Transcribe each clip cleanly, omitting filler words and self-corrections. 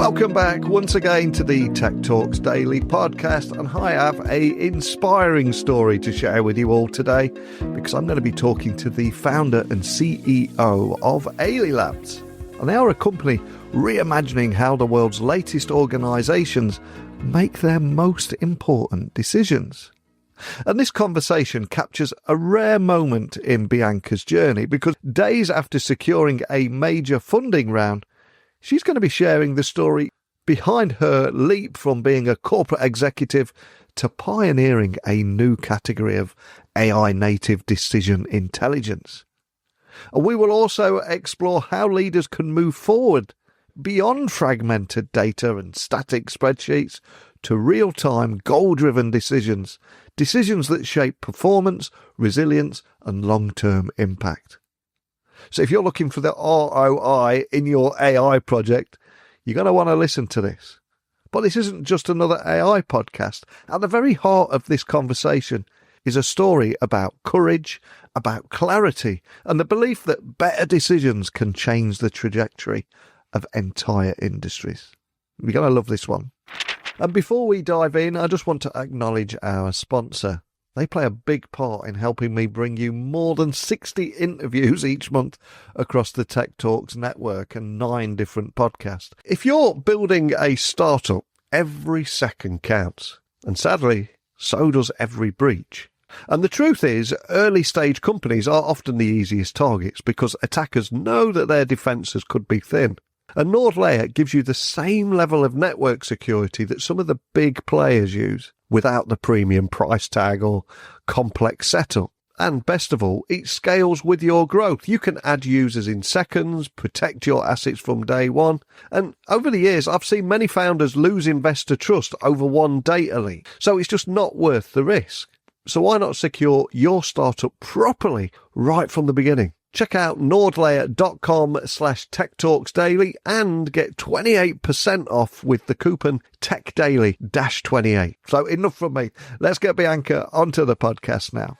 Welcome back once again to the Tech Talks Daily podcast, and I have an inspiring story to share with you all today because I'm going to be talking to the founder and CEO of Aily Labs, and they are a company reimagining how the world's latest organisations make their most important decisions. And this conversation captures a rare moment in Bianca's journey because days after securing a major funding round, she's going to be sharing the story behind her leap from being a corporate executive to pioneering a new category of AI native decision intelligence. And we will also explore how leaders can move forward beyond fragmented data and static spreadsheets to real-time, goal-driven decisions that shape performance, resilience, and long-term impact. So if you're looking for the ROI in your AI project, you're going to want to listen to this. But this isn't just another AI podcast. At the very heart of this conversation is a story about courage, about clarity, and the belief that better decisions can change the trajectory of entire industries. You're going to love this one. And before we dive in, I just want to acknowledge our sponsor. They play a big part in helping me bring you more than 60 interviews each month across the Tech Talks network and 9 different podcasts. If you're building a startup, every second counts. And sadly, so does every breach. And the truth is, early stage companies are often the easiest targets because attackers know that their defences could be thin. And Nord Layer gives you the same level of network security that some of the big players use without the premium price tag or complex setup. And best of all, it scales with your growth. You can add users in seconds, protect your assets from day one. And over the years, I've seen many founders lose investor trust over one data leak. So it's just not worth the risk. So why not secure your startup properly right from the beginning? Check out nordlayer.com/techtalksdaily and get 28% off with the coupon TechDaily-28. So enough from me. Let's get Bianca onto the podcast now.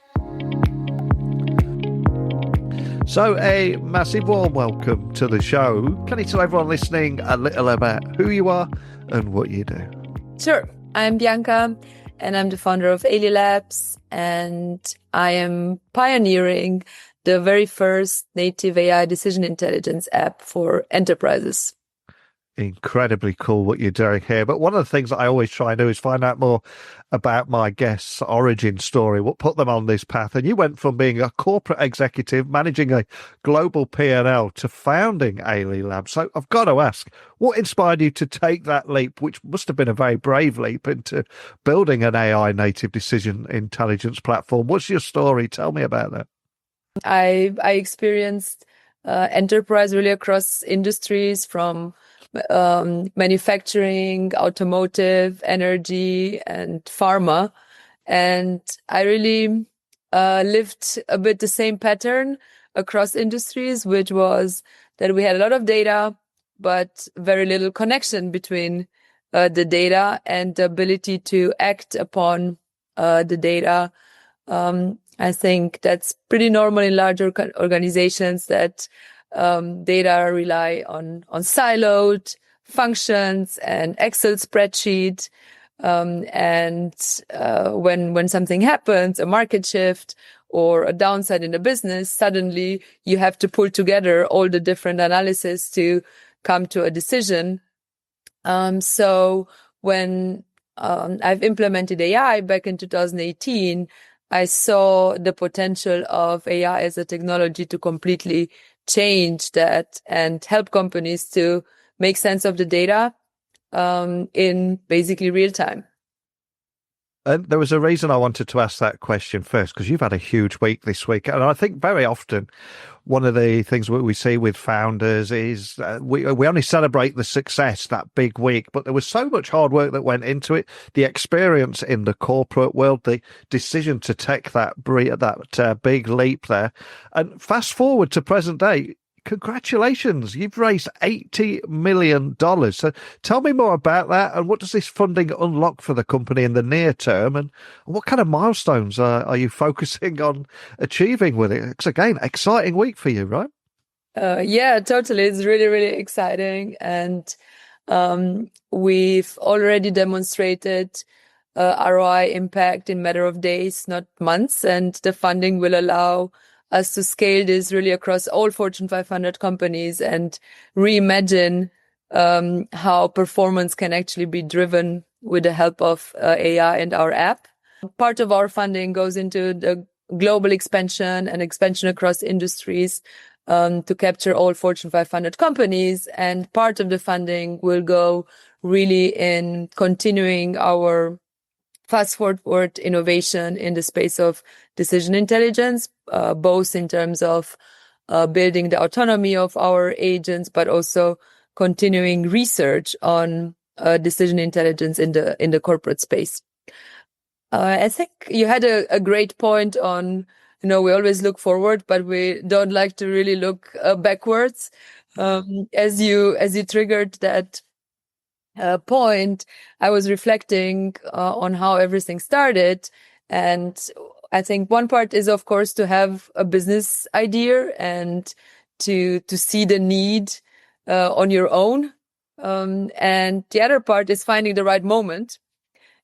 So a massive warm welcome to the show. Can you tell everyone listening a little about who you are and what you do? Sure. I'm Bianca and I'm the founder of Aily Labs, and I am pioneering the very first native AI decision intelligence app for enterprises. Incredibly cool what you're doing here. But one of the things that I always try and do is find out more about my guests' origin story, what put them on this path. And you went from being a corporate executive, managing a global P&L, to founding Aily Labs. So I've got to ask, what inspired you to take that leap, which must have been a very brave leap, into building an AI native decision intelligence platform? What's your story? Tell me about that. I experienced enterprise really across industries, from manufacturing, automotive, energy, and pharma. And I really lived a bit the same pattern across industries, which was that we had a lot of data, but very little connection between the data and the ability to act upon the data. I think that's pretty normal in larger organizations, that data rely on siloed functions and Excel spreadsheet. And when something happens, a market shift or a downside in the business, suddenly you have to pull together all the different analysis to come to a decision. So when I've implemented AI back in 2018, I saw the potential of AI as a technology to completely change that and help companies to make sense of the data in basically real time. And there was a reason I wanted to ask that question first, because you've had a huge week this week. And I think very often one of the things we see with founders is we only celebrate the success that big week, but there was so much hard work that went into it, the experience in the corporate world, the decision to take that big leap there. And fast forward to present day, congratulations, you've raised $80 million. So tell me more about that, and what does this funding unlock for the company in the near term, and what kind of milestones are you focusing on achieving with it? It's, again, exciting week for you, right? Yeah, totally. It's really, really exciting. And We've already demonstrated ROI impact in matter of days, not months, and the funding will allow us to scale this really across all Fortune 500 companies and reimagine how performance can actually be driven with the help of AI and our app. Part of our funding goes into the global expansion and expansion across industries to capture all Fortune 500 companies. And part of the funding will go really in continuing our fast forward innovation in the space of decision intelligence, both in terms of building the autonomy of our agents, but also continuing research on decision intelligence in the corporate space. I think you had a great point on, we always look forward, but we don't like to really look backwards. As you triggered that point, I was reflecting on how everything started. And I think one part is, of course, to have a business idea and to see the need on your own. And the other part is finding the right moment.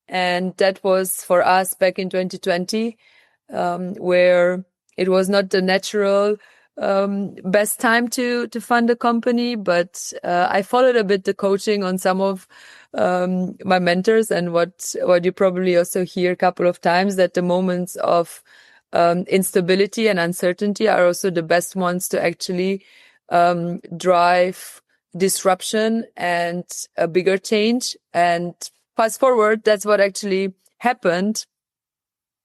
And that was for us back in 2020, where it was not the natural best time to fund a company, but I followed a bit the coaching on some of my mentors, and what you probably also hear a couple of times, that the moments of instability and uncertainty are also the best ones to actually drive disruption and a bigger change. And fast forward, that's what actually happened.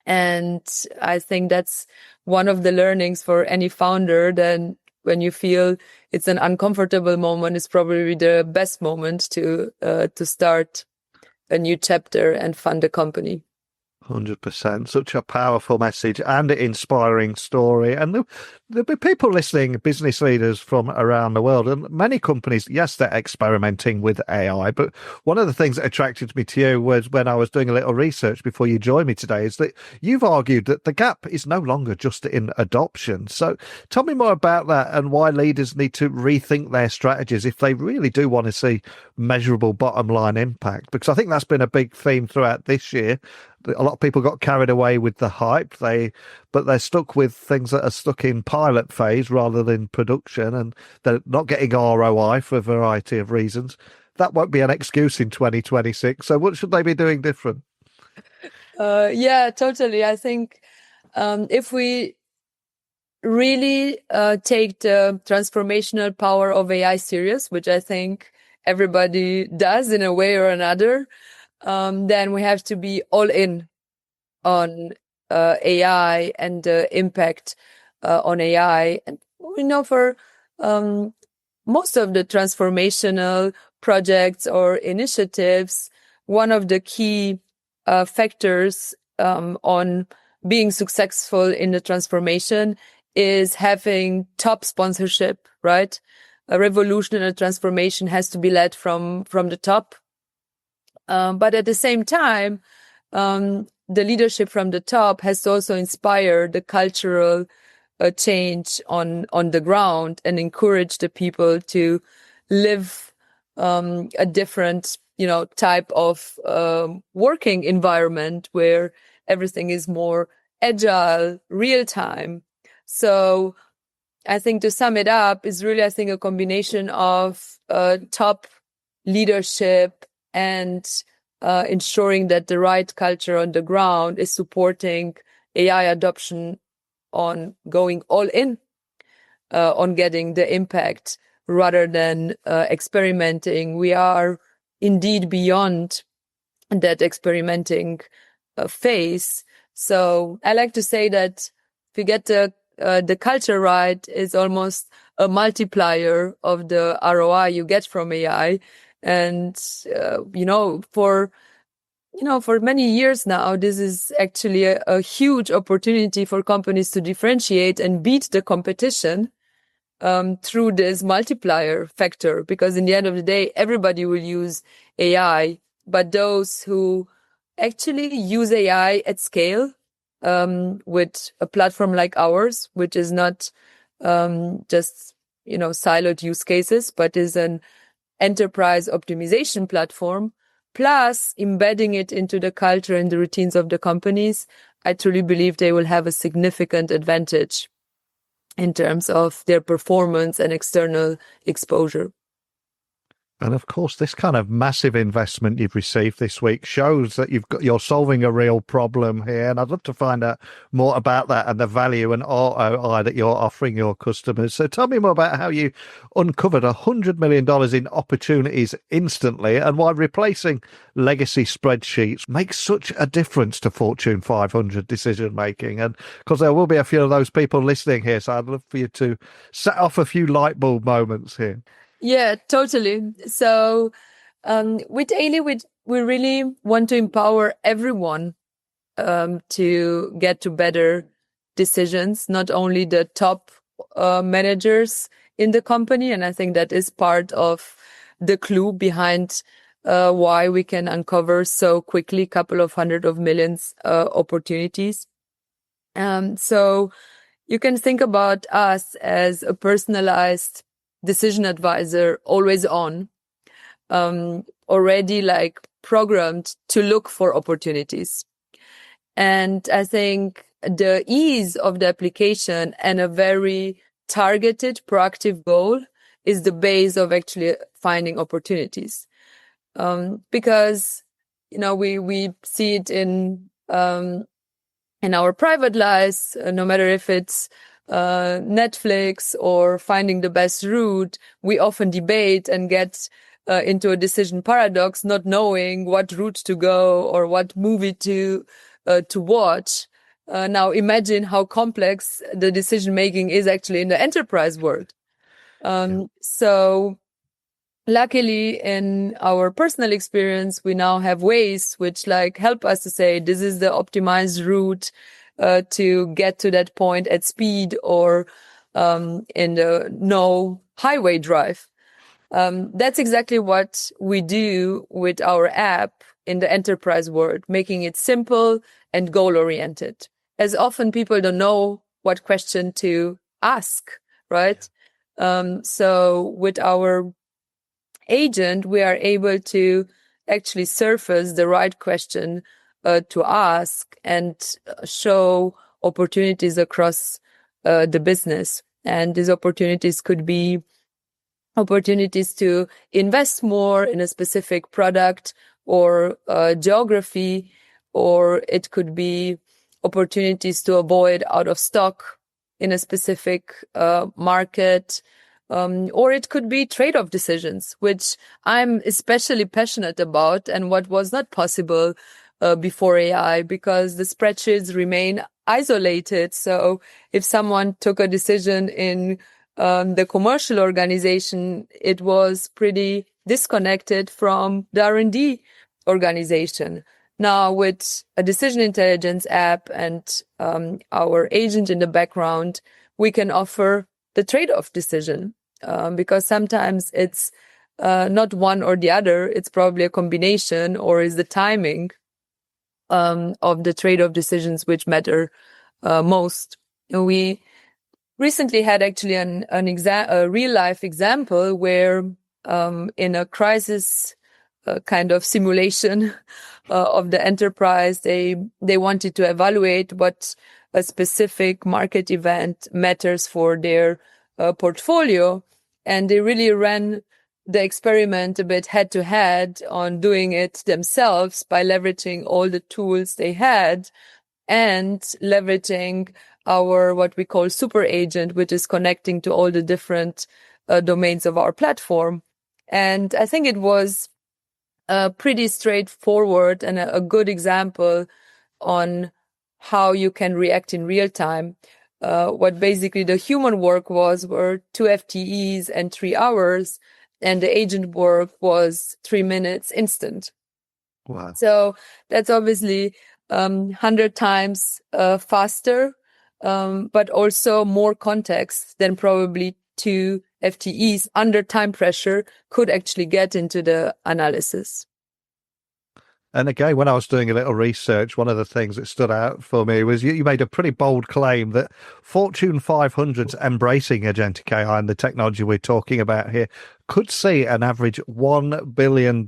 And I think that's one of the learnings for any founder. Then when you feel it's an uncomfortable moment, it's probably the best moment to start a new chapter and fund a company. 100%. Such a powerful message and an inspiring story. And there'll be people listening, business leaders from around the world, and many companies, yes, they're experimenting with AI. But one of the things that attracted me to you was when I was doing a little research before you joined me today, is that you've argued that the gap is no longer just in adoption. So tell me more about that and why leaders need to rethink their strategies if they really do want to see measurable bottom line impact. Because I think that's been a big theme throughout this year. A lot of people got carried away with the hype, but they're stuck with things that are stuck in pilot phase rather than production, and they're not getting ROI for a variety of reasons. That won't be an excuse in 2026. So what should they be doing different? Yeah, totally. I think if we really take the transformational power of AI serious, which I think everybody does in a way or another, then we have to be all in on AI and the impact on AI. And we know for most of the transformational projects or initiatives, one of the key factors on being successful in the transformation is having top sponsorship, right? A revolution and a transformation has to be led from the top. But at the same time, the leadership from the top has to also inspire the cultural change on the ground and encourage the people to live a different, type of working environment where everything is more agile, real time. So I think to sum it up is really, I think, a combination of top leadership and ensuring that the right culture on the ground is supporting AI adoption on going all in on getting the impact rather than experimenting. We are indeed beyond that experimenting phase. So I like to say that if you get the culture right, is almost a multiplier of the ROI you get from AI. And, for many years now, this is actually a huge opportunity for companies to differentiate and beat the competition through this multiplier factor, because in the end of the day, everybody will use AI, but those who actually use AI at scale with a platform like ours, which is not just, siloed use cases, but is an enterprise optimization platform, plus embedding it into the culture and the routines of the companies, I truly believe they will have a significant advantage in terms of their performance and external exposure. And of course, this kind of massive investment you've received this week shows that you're solving a real problem here. And I'd love to find out more about that and the value and ROI that you're offering your customers. So tell me more about how you uncovered $100 million in opportunities instantly and why replacing legacy spreadsheets makes such a difference to Fortune 500 decision making. And because there will be a few of those people listening here, so I'd love for you to set off a few light bulb moments here. Yeah, totally. So with Aily, we really want to empower everyone to get to better decisions, not only the top managers in the company. And I think that is part of the clue behind why we can uncover so quickly a couple of hundred of millions opportunities. So you can think about us as a personalized decision advisor, always on, already like programmed to look for opportunities. And I think the ease of the application and a very targeted, proactive goal is the base of actually finding opportunities. Because, we see it in our private lives, no matter if it's Netflix or finding the best route, we often debate and get into a decision paradox, not knowing what route to go or what movie to watch. Now imagine how complex the decision making is actually in the enterprise world. So luckily in our personal experience, we now have ways which help us to say, this is the optimized route to get to that point at speed or in the no highway drive. That's exactly what we do with our app in the enterprise world, making it simple and goal-oriented. As often people don't know what question to ask, right? So with our agent, we are able to actually surface the right question to ask and show opportunities across the business. And these opportunities could be opportunities to invest more in a specific product or geography, or it could be opportunities to avoid out of stock in a specific market. Or it could be trade-off decisions, which I'm especially passionate about and what was not possible before AI, because the spreadsheets remain isolated. So if someone took a decision in the commercial organization, it was pretty disconnected from the R&D organization. Now with a decision intelligence app and our agent in the background, we can offer the trade-off decision because sometimes it's not one or the other. It's probably a combination, or is the timing of the trade-off decisions which matter most. We recently had actually a real-life example where in a crisis kind of simulation of the enterprise, they wanted to evaluate what a specific market event matters for their portfolio, and they really ran the experiment a bit head to head on doing it themselves by leveraging all the tools they had and leveraging our what we call super agent, which is connecting to all the different domains of our platform. And I think it was pretty straightforward and a good example on how you can react in real time. What basically the human work were 2 FTEs and 3 hours, and the agent work was 3 minutes instant. Wow. So that's obviously 100 times faster, but also more context than probably 2 FTEs under time pressure could actually get into the analysis. And again, when I was doing a little research, one of the things that stood out for me was you made a pretty bold claim that Fortune 500's embracing agentic AI and the technology we're talking about here could see an average $1 billion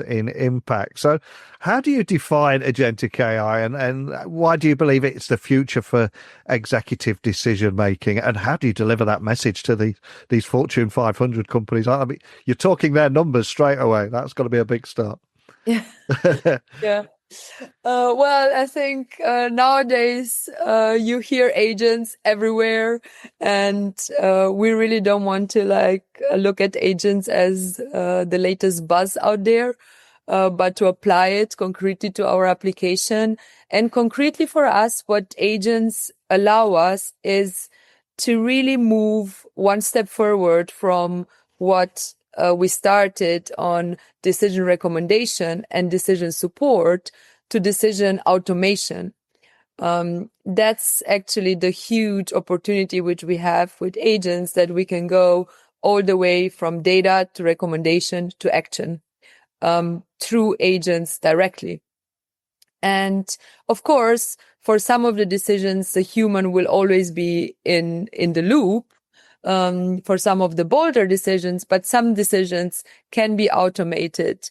in impact. So how do you define agentic AI, and why do you believe it's the future for executive decision making? And how do you deliver that message to these Fortune 500 companies? I mean, you're talking their numbers straight away. That's got to be a big start. Yeah. Yeah. Well, I think nowadays you hear agents everywhere, and we really don't want to look at agents as the latest buzz out there, but to apply it concretely to our application. And concretely for us, what agents allow us is to really move one step forward from what we started on decision recommendation and decision support to decision automation. That's actually the huge opportunity which we have with agents, that we can go all the way from data to recommendation to action through agents directly. And of course, for some of the decisions, the human will always be in the loop. For some of the bolder decisions, but some decisions can be automated.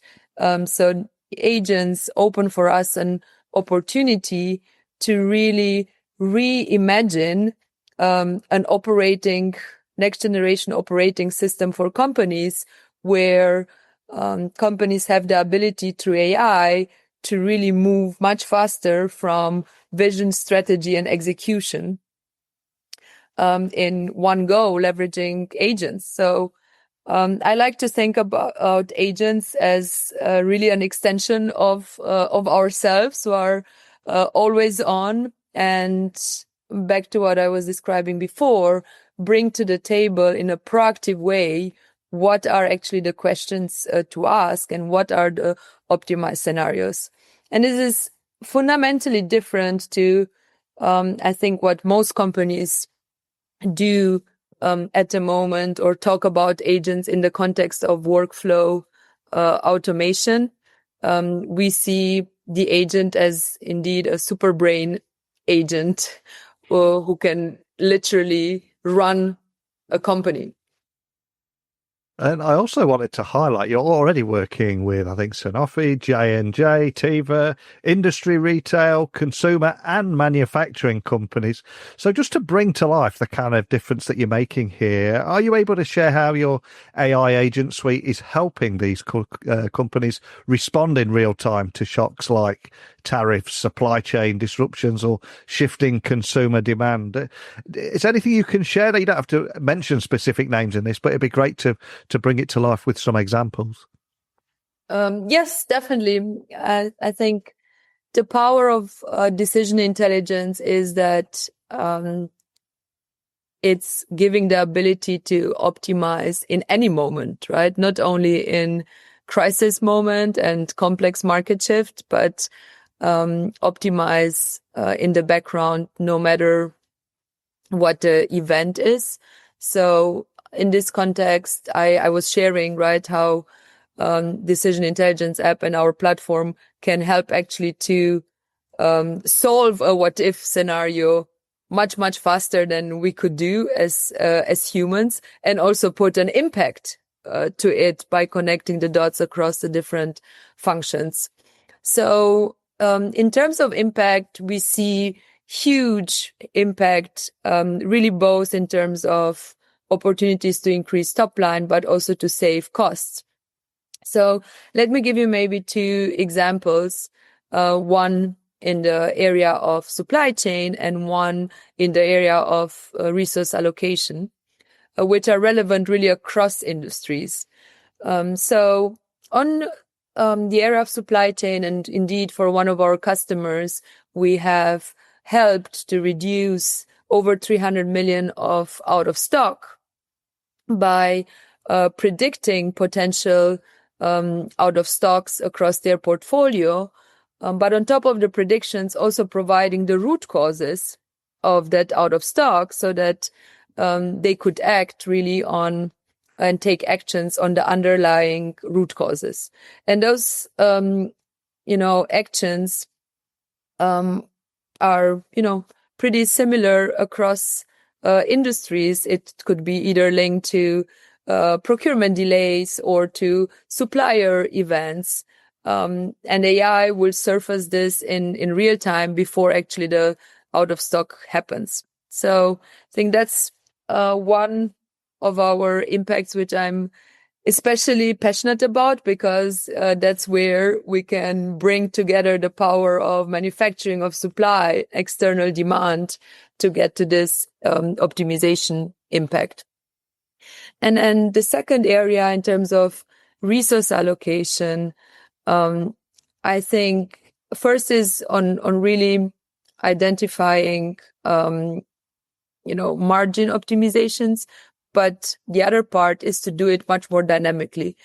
So agents open for us an opportunity to really reimagine an next generation operating system for companies, where companies have the ability through AI to really move much faster from vision, strategy, and execution in one go, leveraging agents. So I like to think about agents as really an extension of ourselves, who are always on, and back to what I was describing before, bring to the table in a proactive way what are actually the questions to ask and what are the optimized scenarios. And this is fundamentally different to, I think, what most companies do at the moment, or talk about agents in the context of workflow automation. We see the agent as indeed a super brain agent who can literally run a company. And I also wanted to highlight, you're already working with, I think, Sanofi, J&J, Teva, industry, retail, consumer and manufacturing companies. So just to bring to life the kind of difference that you're making here, are you able to share how your AI agent suite is helping these companies respond in real time to shocks like tariffs, supply chain disruptions, or shifting consumer demand? Is there anything you can share? That you don't have to mention specific names in this, but it'd be great to bring it to life with some examples. Yes, definitely. I think the power of decision intelligence is that it's giving the ability to optimize in any moment, right? Not only in crisis moment and complex market shift, but optimize in the background, no matter what the event is. So in this context, I was sharing, right, how decision intelligence app and our platform can help actually to solve a what if scenario much faster than we could do as humans, and also put an impact to it by connecting the dots across the different functions. So in terms of impact, we see huge impact, really both in terms of opportunities to increase top line, but also to save costs. So let me give you maybe two examples, one in the area of supply chain and one in the area of resource allocation, which are relevant really across industries. So on the area of supply chain, and indeed for one of our customers, we have helped to reduce over 300 million of out of stock by predicting potential out of stocks across their portfolio. But on top of the predictions, also providing the root causes of that out of stock, so that they could act really on and take actions on the underlying root causes. And those actions are, pretty similar across industries. It could be either linked to procurement delays or to supplier events. And AI will surface this in real time before actually the out of stock happens. So I think that's one of our impacts, which I'm especially passionate about, because that's where we can bring together the power of manufacturing, of supply, external demand to get to this optimization impact. And then the second area in terms of resource allocation, I think first is on really identifying, margin optimizations. But the other part is to do it much more dynamically.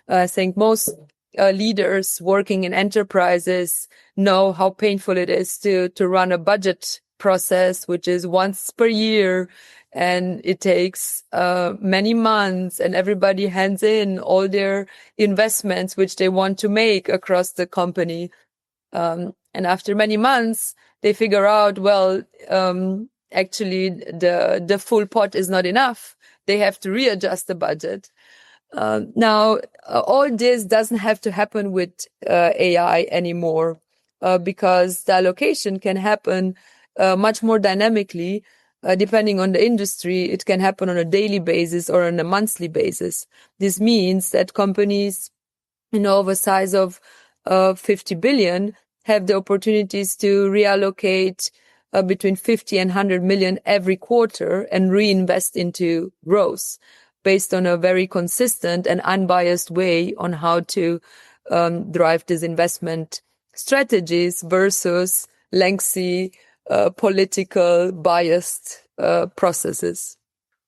I think most leaders working in enterprises know how painful it is to run a budget process, which is once per year, and it takes many months, and everybody hands in all their investments which they want to make across the company. And after many months, they figure out, well, actually the full pot is not enough. They have to readjust the budget. Now, all this doesn't have to happen with AI anymore, because the allocation can happen much more dynamically, depending on the industry. It can happen on a daily basis or on a monthly basis. This means that companies, of a size of 50 billion have the opportunities to reallocate between 50 and 100 million every quarter and reinvest into growth based on a very consistent and unbiased way on how to drive these investment strategies versus lengthy political biased processes.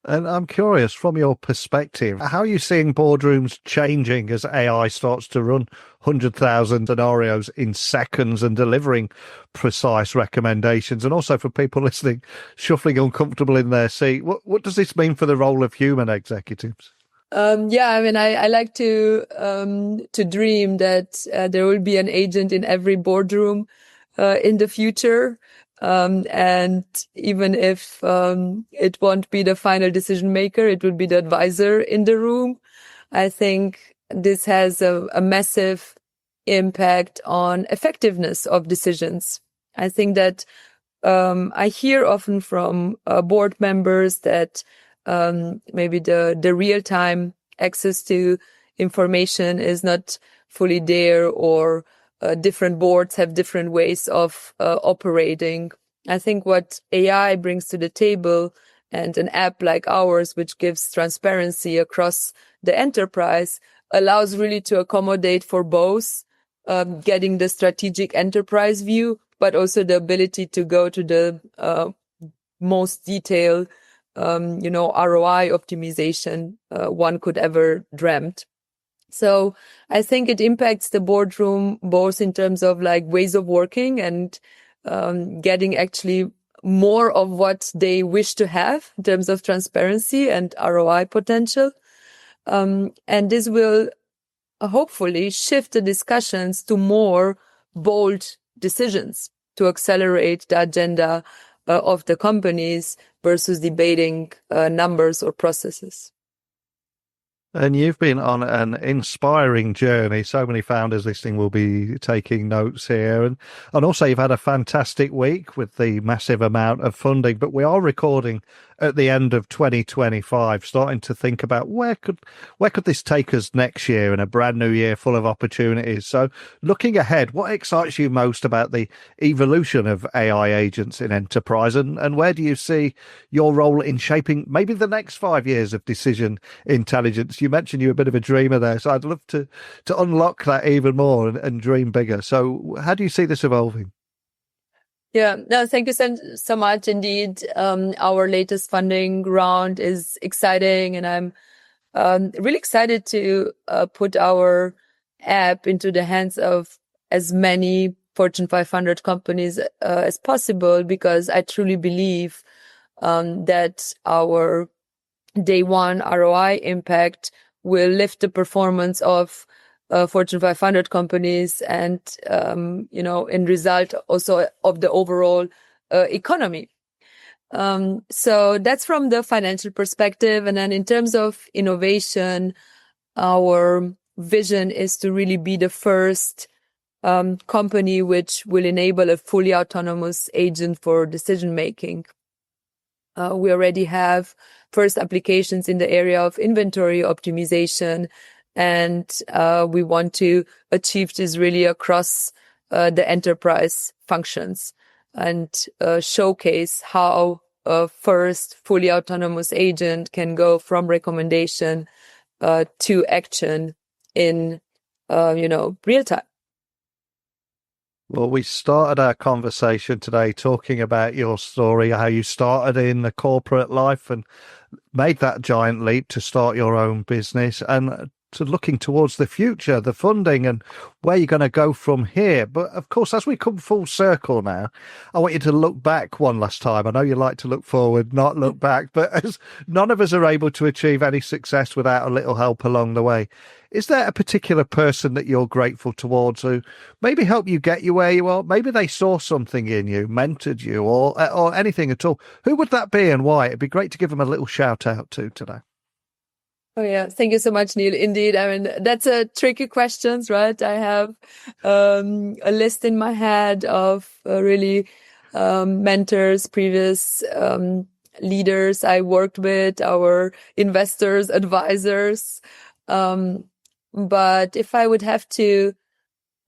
And I'm curious, from your perspective, how are you seeing boardrooms changing as AI starts to run 100,000 scenarios in seconds and delivering precise recommendations? And also for people listening, shuffling uncomfortable in their seat, what does this mean for the role of human executives? I like to dream that there will be an agent in every boardroom in the future. And even if it won't be the final decision maker, it will be the advisor in the room. I think this has a massive impact on effectiveness of decisions. I think that I hear often from board members that maybe the real-time access to information is not fully there, or different boards have different ways of operating. I think what AI brings to the table, and an app like ours, which gives transparency across the enterprise, allows really to accommodate for both getting the strategic enterprise view, but also the ability to go to the most detailed, ROI optimization one could ever dreamt. So I think it impacts the boardroom both in terms of like ways of working and getting actually more of what they wish to have in terms of transparency and ROI potential. And this will hopefully shift the discussions to more bold decisions to accelerate the agenda of the companies versus debating numbers or processes. And you've been on an inspiring journey. So many founders listening will be taking notes here. And also you've had a fantastic week with the massive amount of funding. But we are recording at the end of 2025, starting to think about where could this take us next year in a brand new year full of opportunities. So looking ahead, what excites you most about the evolution of AI agents in enterprise? And where do you see your role in shaping maybe the next 5 years of decision intelligence? You mentioned you're a bit of a dreamer there, so I'd love to unlock that even more and dream bigger. So how do you see this evolving? Yeah, no, thank you so much indeed. Our latest funding round is exciting, and I'm really excited to put our app into the hands of as many Fortune 500 companies as possible, because I truly believe that our day one ROI impact will lift the performance of Fortune 500 companies, and in result also of the overall economy. So that's from the financial perspective. And then in terms of innovation, our vision is to really be the first company which will enable a fully autonomous agent for decision making. We already have first applications in the area of inventory optimization, and we want to achieve this really across the enterprise functions and showcase how a first fully autonomous agent can go from recommendation to action in real time. Well, we started our conversation today talking about your story, how you started in the corporate life and made that giant leap to start your own business, and to looking towards the future, the funding, and where you're going to go from here. But of course, as we come full circle now, I want you to look back one last time. I know you like to look forward, not look back, but as none of us are able to achieve any success without a little help along the way, is there a particular person that you're grateful towards who maybe helped you get you where you are? Maybe they saw something in you, mentored you, or anything at all. Who would that be and why? It'd be great to give them a little shout out to today. Oh yeah, thank you so much, Neil. Indeed, I mean that's a tricky questions, right? I have a list in my head of really mentors, previous leaders I worked with, our investors, advisors. But if I would have to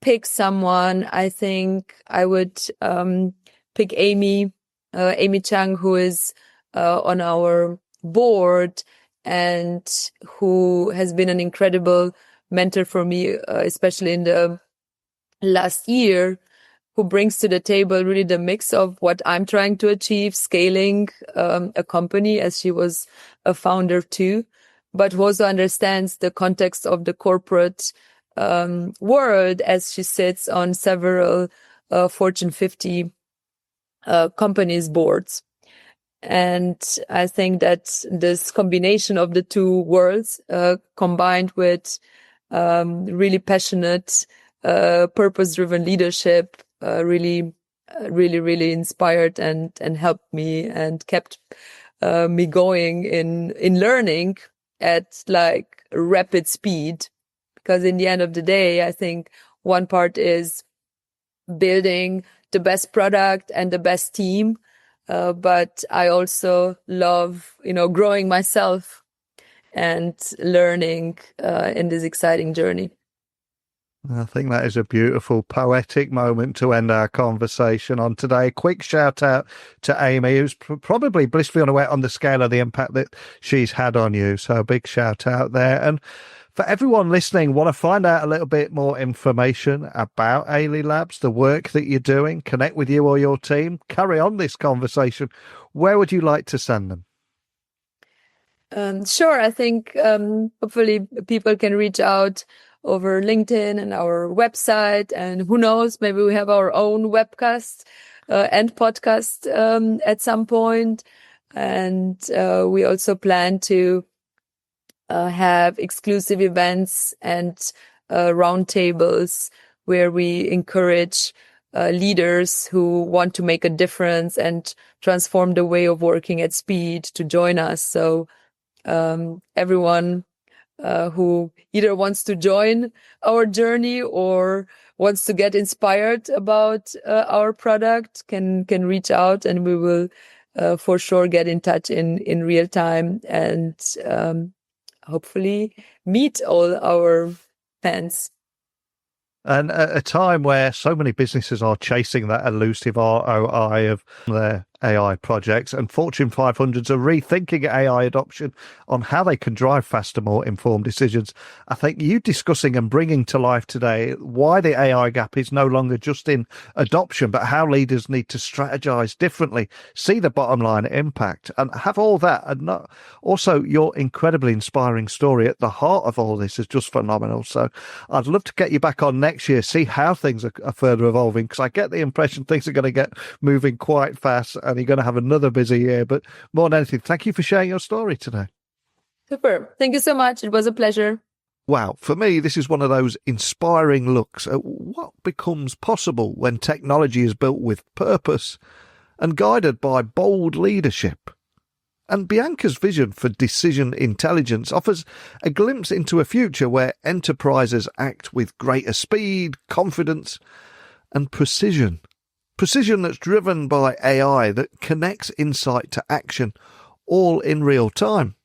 pick someone, I think I would pick Amy Chang, who is on our board, and who has been an incredible mentor for me, especially in the last year, who brings to the table really the mix of what I'm trying to achieve, scaling a company, as she was a founder too, but who also understands the context of the corporate world, as she sits on several Fortune 50 companies' boards. And I think that this combination of the two worlds, combined with really passionate, purpose-driven leadership, really inspired and helped me and kept me going in learning at like rapid speed. Because in the end of the day, I think one part is building the best product and the best team. But I also love, growing myself and learning in this exciting journey. I think that is a beautiful, poetic moment to end our conversation on today. Quick shout out to Amy, who's probably blissfully unaware on the scale of the impact that she's had on you. So a big shout out there. And for everyone listening, want to find out a little bit more information about Aily Labs, the work that you're doing, connect with you or your team, carry on this conversation, where would you like to send them? Sure. I think hopefully people can reach out over LinkedIn and our website. And who knows, maybe we have our own webcast and podcast at some point. And we also plan to have exclusive events and roundtables where we encourage leaders who want to make a difference and transform the way of working at speed to join us. So everyone who either wants to join our journey or wants to get inspired about our product can reach out, and we will for sure get in touch in real time and hopefully meet all our fans. And at a time where so many businesses are chasing that elusive ROI of their AI projects, and Fortune 500s are rethinking AI adoption on how they can drive faster, more informed decisions, I think you discussing and bringing to life today why the AI gap is no longer just in adoption, but how leaders need to strategize differently, see the bottom line impact, and have all that. And also your incredibly inspiring story at the heart of all this is just phenomenal. So I'd love to get you back on next year, see how things are further evolving, because I get the impression things are going to get moving quite fast and you're going to have another busy year. But more than anything, thank you for sharing your story today. Super. Thank you so much. It was a pleasure. Wow, for me, this is one of those inspiring looks at what becomes possible when technology is built with purpose and guided by bold leadership. And Bianca's vision for decision intelligence offers a glimpse into a future where enterprises act with greater speed, confidence, and precision. Precision that's driven by AI that connects insight to action, all in real time.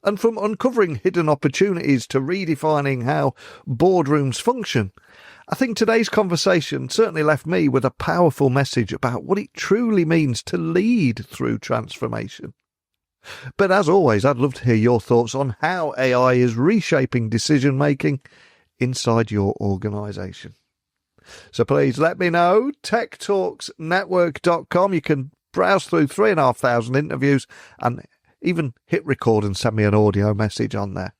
And from uncovering hidden opportunities to redefining how boardrooms function, I think today's conversation certainly left me with a powerful message about what it truly means to lead through transformation. But as always, I'd love to hear your thoughts on how AI is reshaping decision-making inside your organisation. So please let me know. techtalksnetwork.com. You can browse through 3,500 interviews and even hit record and send me an audio message on there.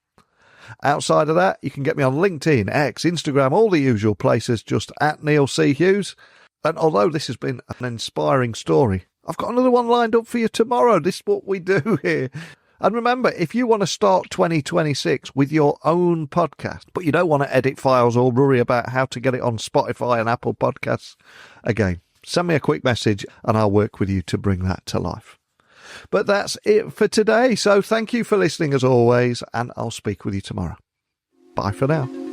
Outside of that, you can get me on LinkedIn, X, Instagram, all the usual places, just at Neil C. Hughes. And although this has been an inspiring story, I've got another one lined up for you tomorrow. This is what we do here. And remember, if you want to start 2026 with your own podcast, but you don't want to edit files or worry about how to get it on Spotify and Apple Podcasts, again, send me a quick message and I'll work with you to bring that to life. But that's it for today. So thank you for listening as always, and I'll speak with you tomorrow. Bye for now.